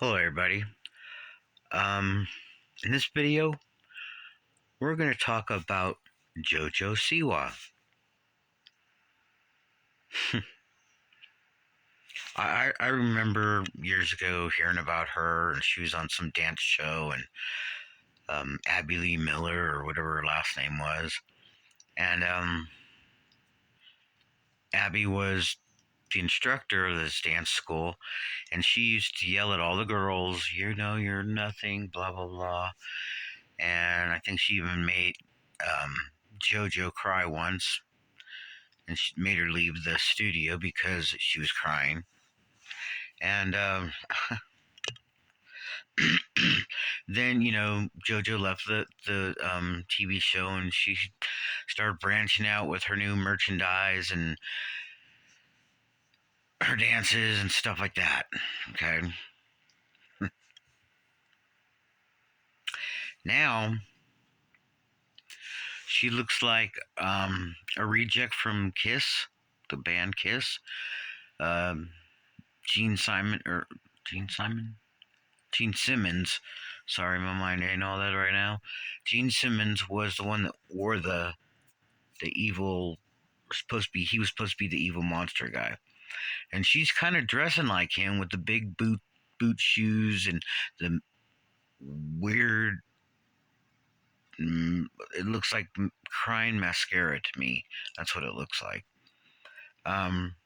Hello everybody. Um, in this video, we're going to talk about Jojo Siwa. I remember years ago hearing about her, and she was on some dance show, and Abby Lee Miller, or whatever her last name was. And Abby was the instructor of this dance school, and she used to yell at all the girls, "You know, you're nothing, blah, blah, blah." And I think she even made um, Jojo cry once, and she made her leave the studio because she was crying. And then Jojo left the TV show, and she started branching out with her new merchandise and her dances and stuff like that. Okay, now she looks like a reject from Kiss, the band Kiss. Um, Gene Simon or Gene Simon, Gene Simmons. Sorry, my mind ain't all that right now. Gene Simmons was the one that wore the evil. He was supposed to be the evil monster guy, and she's kind of dressing like him with the big boot shoes and the weird. It looks like crying mascara to me. That's what it looks like. Um,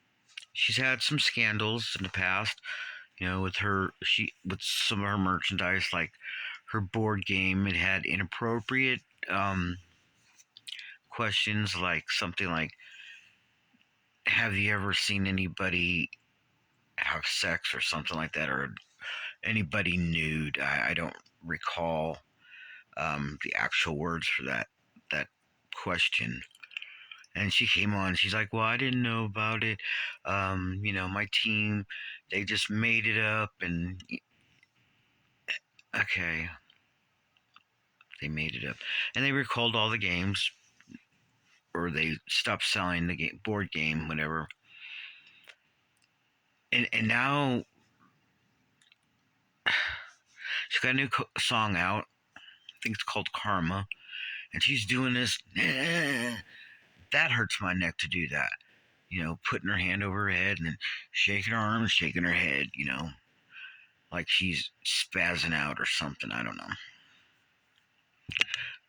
she's had some scandals in the past, with some of her merchandise, like her board game. It had inappropriate questions, like something like, "Have you ever seen anybody have sex?" or something like that, or anybody nude. I don't recall the actual words for that question. And she came on. She's like, "Well, I didn't know about it. My team, they just made it up, and okay, they made it up, and they recalled all the games, or they stopped selling the board game, whatever." And now she's got a new song out. I think it's called Karma, and she's doing this. That hurts my neck to do that. Putting her hand over her head and then shaking her arm and shaking her head. Like she's spazzing out or something. I don't know.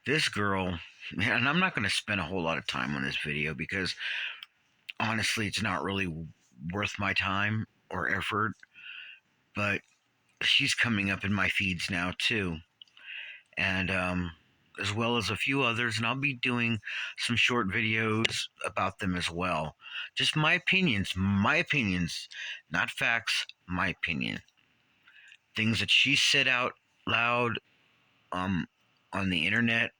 This girl, man, and I'm not going to spend a whole lot of time on this video because honestly, it's not really worth my time or effort. But she's coming up in my feeds now too, and as well as a few others, and I'll be doing some short videos about them as well. Just my opinions, not facts, my opinion. Things that she said out loud on the internet.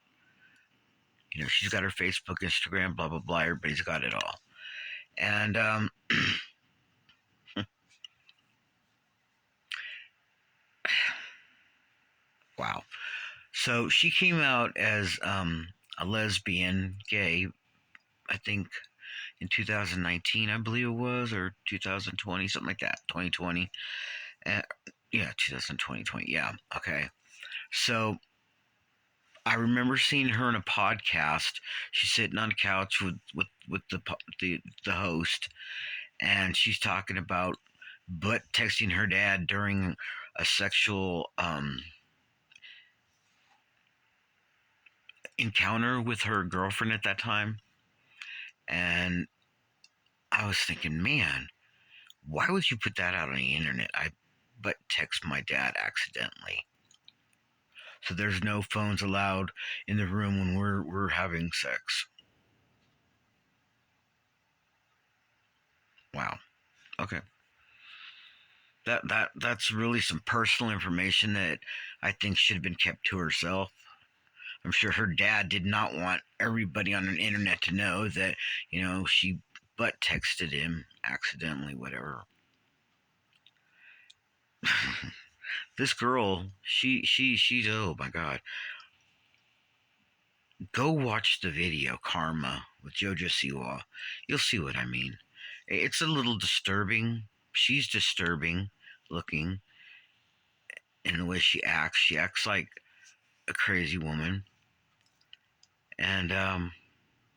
She's got her Facebook, Instagram, blah, blah, blah. Everybody's got it all. And wow. So she came out as a lesbian, gay, I think in 2019, I believe it was, or 2020, something like that, 2020. Yeah, 2020, yeah, okay. So I remember seeing her in a podcast. She's sitting on a couch with the host, and she's talking about butt texting her dad during a sexual encounter with her girlfriend at that time. And I was thinking, man, why would you put that out on the internet? I butt text my dad accidentally. So there's no phones allowed in the room when we're having sex. Wow. Okay. That's really some personal information that I think should have been kept to herself. I'm sure her dad did not want everybody on the internet to know that, she butt texted him accidentally, whatever. This girl, she's, oh my god. Go watch the video Karma with Jojo Siwa. You'll see what I mean. It's a little disturbing. She's disturbing looking. in the way she acts. She acts like a crazy woman. And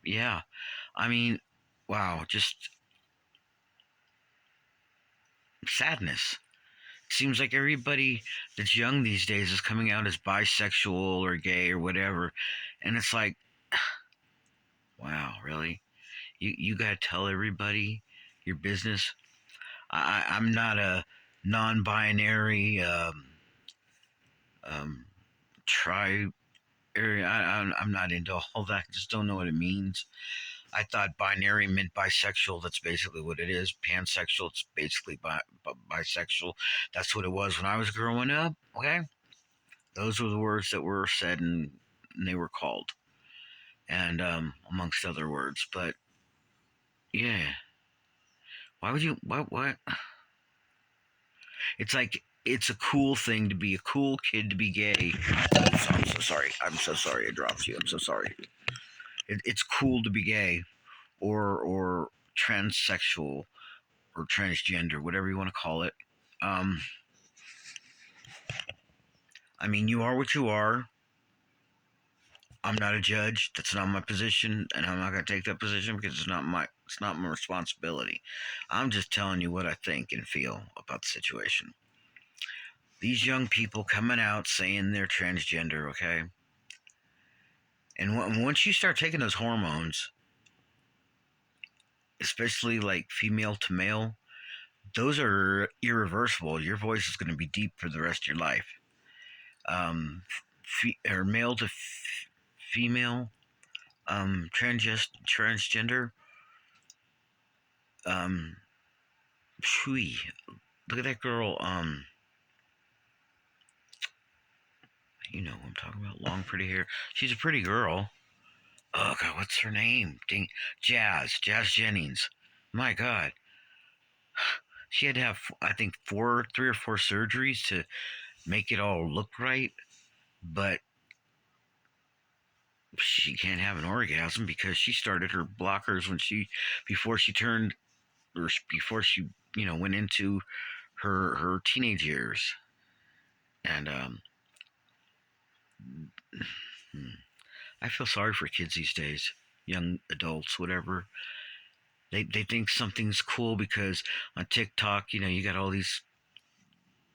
yeah, I mean, wow, just sadness. It seems like everybody that's young these days is coming out as bisexual or gay or whatever. And it's like, wow, really? You got to tell everybody your business? I'm not a non binary, um, tri area. I'm not into all that. I just don't know what it means. I thought binary meant bisexual. That's basically what it is. Pansexual, it's basically bisexual. That's what it was when I was growing up. Okay? Those were the words that were said and they were called. And amongst other words. But yeah. Why would you. What? It's like it's a cool thing to be a cool kid to be gay. I'm so sorry. I'm so sorry I dropped you. I'm so sorry. It's cool to be gay or transsexual or transgender, whatever you want to call it. Um, I mean, you are what you are. I'm not a judge. That's not my position, and I'm not going to take that position because it's not my responsibility. I'm just telling you what I think and feel about the situation. These young people coming out saying they're transgender, okay? And once you start taking those hormones, especially like female to male, those are irreversible. Your voice is going to be deep for the rest of your life. Or male to female, transgender. Um, Shui, look at that girl. You know who I'm talking about. Long, pretty hair. She's a pretty girl. Oh God, what's her name? Ding, Jazz Jennings. My God, she had to have, I think, 3 or 4 surgeries to make it all look right, but she can't have an orgasm because she started her blockers before she turned, or before she, went into her teenage years. And hmm, I feel sorry for kids these days, young adults, whatever. They think something's cool because on TikTok, you got all these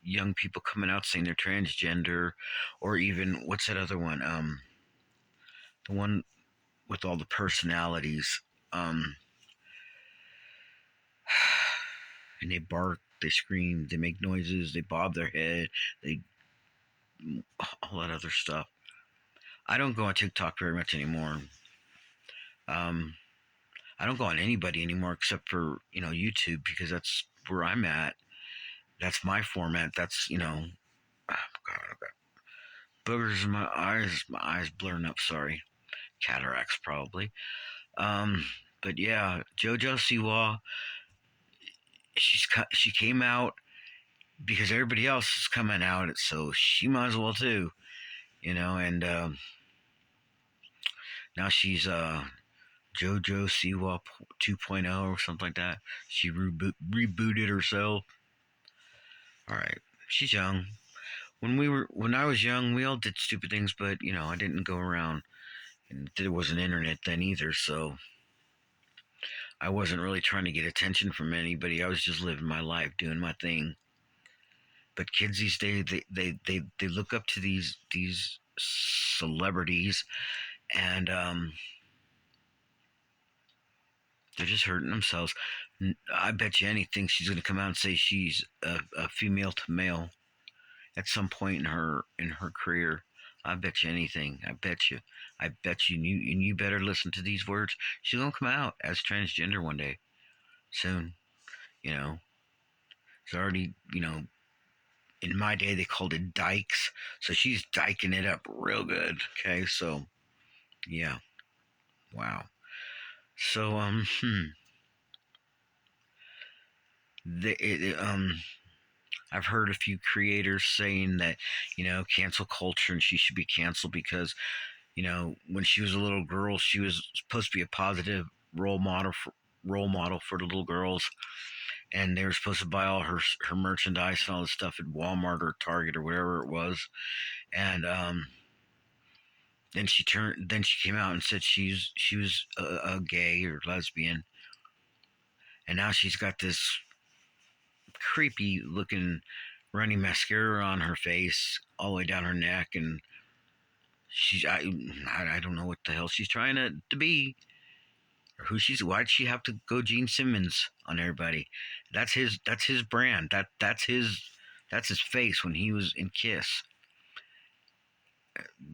young people coming out saying they're transgender, or even what's that other one? The one with all the personalities. And they bark, they scream, they make noises, they bob their head, they all that other stuff. I don't go on TikTok very much anymore. Um, I don't go on anybody anymore except for YouTube because that's where I'm at. That's my format. That's oh God, I've got boogers in my eyes. My eyes blurring up. Sorry, cataracts probably. Um, but yeah, Jojo Siwa. She came out because everybody else is coming out, so she might as well too. And now she's Jojo Siwa 2.0 or something like that. She rebooted herself. All right, she's young. When I was young, we all did stupid things, but I didn't go around, and there wasn't internet then either, so I wasn't really trying to get attention from anybody. I was just living my life, doing my thing. But kids these days, they look up to these celebrities, and they're just hurting themselves. I bet you anything she's going to come out and say she's a female to male at some point in her career. I bet you anything. I bet you. I bet you. And you better listen to these words. She's gonna come out as transgender one day, soon. You know, it's already. In my day they called it dykes, so she's dyking it up real good. Okay, so yeah, wow. So I've heard a few creators saying that cancel culture and she should be canceled because when she was a little girl, she was supposed to be a positive role model for the little girls, and they were supposed to buy all her merchandise and all this stuff at Walmart or Target or whatever it was. And then she came out and said she was a gay or lesbian, and now she's got this creepy looking runny mascara on her face all the way down her neck, and she's I don't know what the hell she's trying to be, or who she's. Why'd she have to go Gene Simmons on everybody? That's his brand. That's his face when he was in Kiss.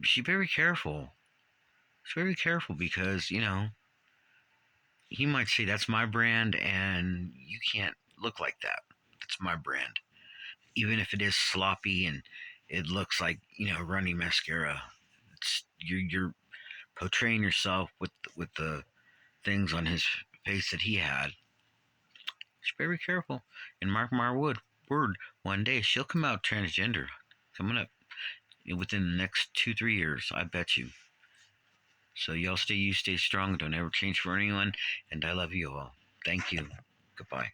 She's very careful. She's very careful because he might say that's my brand, and you can't look like that. That's my brand, even if it is sloppy and it looks like runny mascara. You're portraying yourself with the things on his face that he had. Just very careful. And mark my word, one day she'll come out transgender. Coming up within the next 2-3 years, I bet you. So y'all stay strong. Don't ever change for anyone. And I love you all. Thank you. Goodbye.